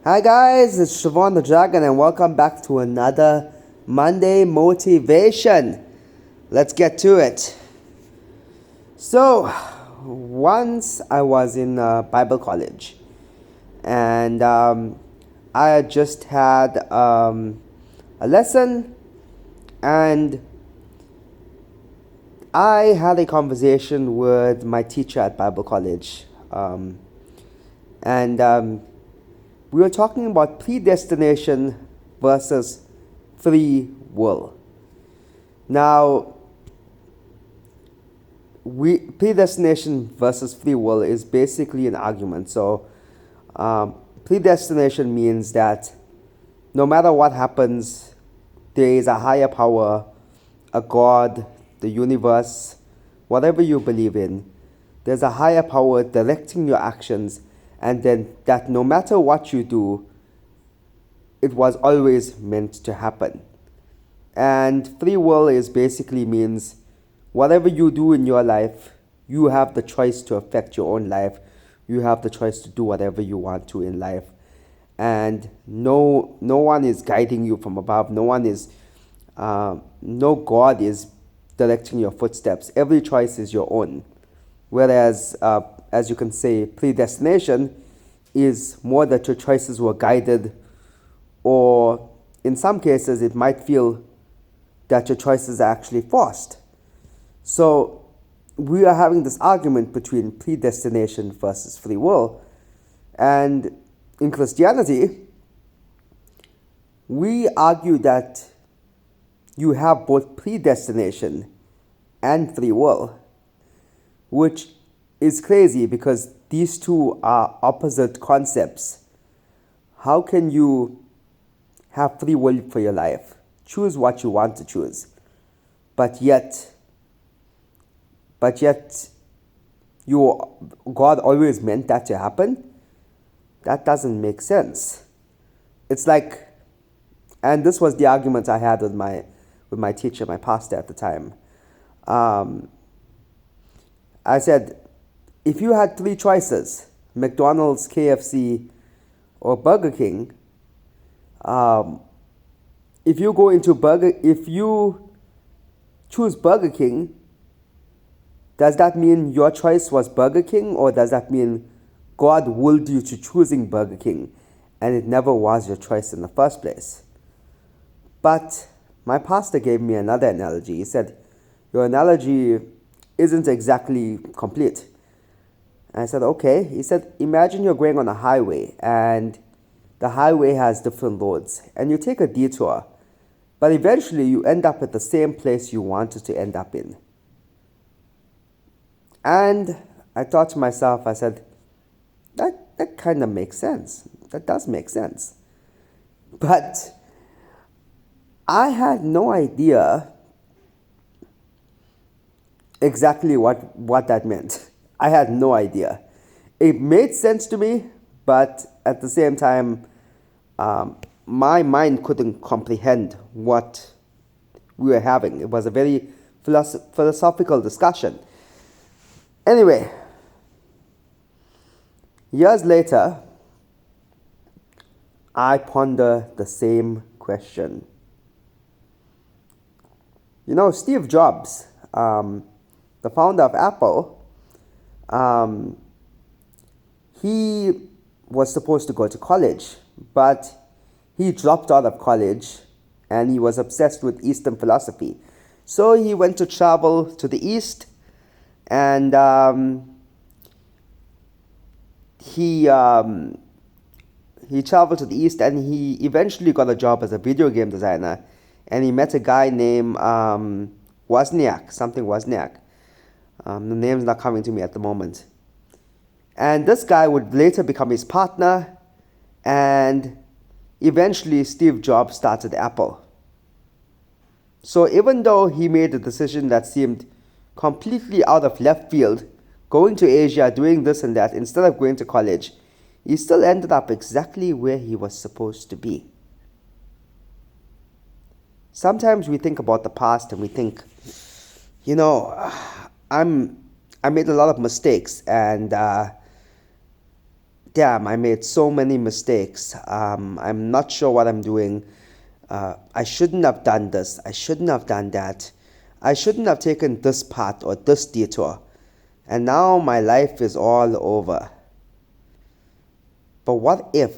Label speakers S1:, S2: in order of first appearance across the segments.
S1: Hi guys, it's Siobhan the Dragon and welcome back to another Monday Motivation. Let's get to it. So, once I was in Bible college and I had just had a lesson and I had a conversation with my teacher at Bible college and we were talking about predestination versus free will. Now, predestination versus free will is basically an argument. So, predestination means that no matter what happens, there is a higher power, a God, the universe, whatever you believe in. There's a higher power directing your actions, and then that no matter what you do, it was always meant to happen. And free will is basically means whatever you do in your life, you have the choice to affect your own life. You have the choice to do whatever you want to in life. And no one is guiding you from above. No God is directing your footsteps. Every choice is your own. Whereas, as you can say, predestination is more that your choices were guided, or in some cases, it might feel that your choices are actually forced. So, we are having this argument between predestination versus free will. And in Christianity, we argue that you have both predestination and free will, which is crazy because these two are opposite concepts. How can you have free will for your life? Choose what you want to choose. But yet God always meant that to happen? That doesn't make sense. It's like, and this was the argument I had with my teacher, my pastor at the time. I said, if you had three choices, McDonald's, KFC, or Burger King, if you choose Burger King, does that mean your choice was Burger King, or does that mean God willed you to choosing Burger King and it never was your choice in the first place? But my pastor gave me another analogy. He said, your analogy isn't exactly complete. And I said, okay. He said, imagine you're going on a highway and the highway has different roads and you take a detour, but eventually you end up at the same place you wanted to end up in. And I thought to myself, I said, that kind of makes sense. That does make sense. But I had no idea exactly what that meant. I had no idea. It made sense to me, but at the same time, my mind couldn't comprehend what we were having. It was a very philosophical discussion. Anyway, years later, I ponder the same question. You know, Steve Jobs, the founder of Apple, he was supposed to go to college, but he dropped out of college and he was obsessed with Eastern philosophy. So he went to travel to the East, and he traveled to the East, and he eventually got a job as a video game designer, and he met a guy named Wozniak, something Wozniak. The name's not coming to me at the moment. And this guy would later become his partner, and eventually Steve Jobs started Apple. So even though he made a decision that seemed completely out of left field, going to Asia, doing this and that, instead of going to college, he still ended up exactly where he was supposed to be. Sometimes we think about the past and we think, you know, I made a lot of mistakes, and damn, I made so many mistakes. I'm not sure what I'm doing. I shouldn't have done this. I shouldn't have done that. I shouldn't have taken this path or this detour. And now my life is all over. But what if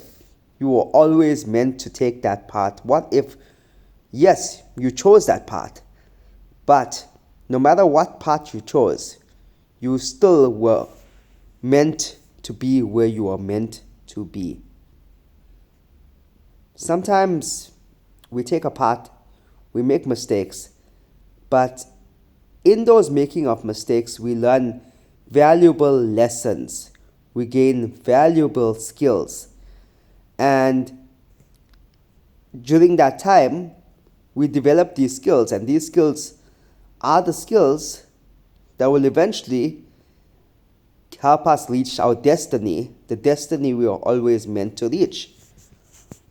S1: you were always meant to take that path? What if, yes, you chose that path, but no matter what path you chose, you still were meant to be where you are meant to be? Sometimes we take a path, we make mistakes, but in those making of mistakes, we learn valuable lessons, we gain valuable skills, and during that time, we develop these skills, and these skills are the skills that will eventually help us reach our destiny, the destiny we are always meant to reach.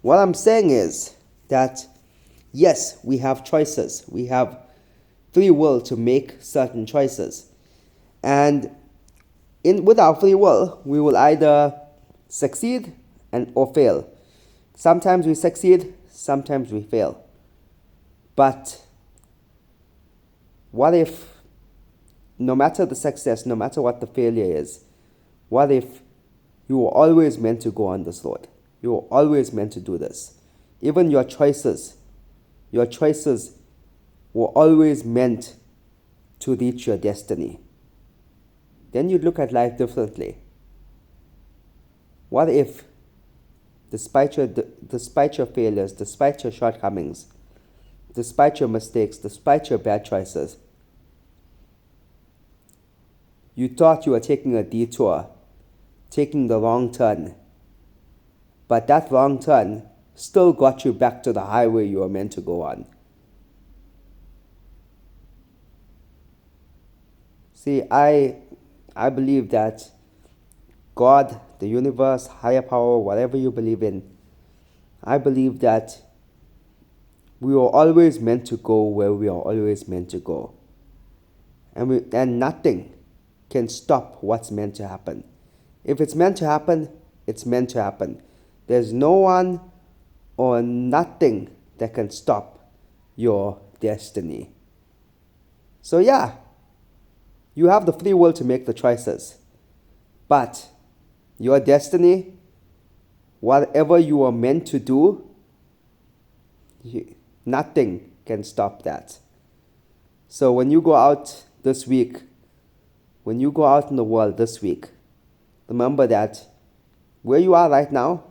S1: What I'm saying is that, yes, we have choices. We have free will to make certain choices. And with our free will, we will either succeed or fail. Sometimes we succeed, sometimes we fail. But what if, no matter the success, no matter what the failure is, what if you were always meant to go on this road? You were always meant to do this. Even your choices were always meant to reach your destiny. Then you'd look at life differently. What if, despite your failures, despite your shortcomings, despite your mistakes, despite your bad choices, you thought you were taking a detour, taking the wrong turn, but that wrong turn still got you back to the highway you were meant to go on? See, I believe that God, the universe, higher power, whatever you believe in, I believe that we are always meant to go where we are always meant to go. And nothing can stop what's meant to happen. If it's meant to happen, it's meant to happen. There's no one or nothing that can stop your destiny. So yeah, you have the free will to make the choices. But your destiny, whatever you are meant to do, nothing can stop that. So when you go out this week, when you go out in the world this week, remember that where you are right now,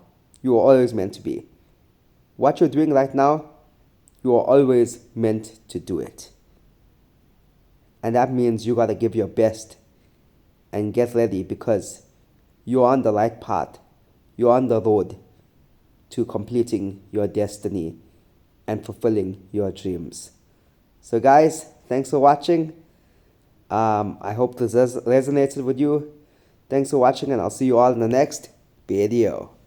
S1: you are always meant to be. What you're doing right now, you are always meant to do it. And that means you gotta give your best and get ready, because you're on the right path. You're on the road to completing your destiny and fulfilling your dreams. So guys, thanks for watching. I hope this resonated with you. Thanks for watching, and I'll see you all in the next video.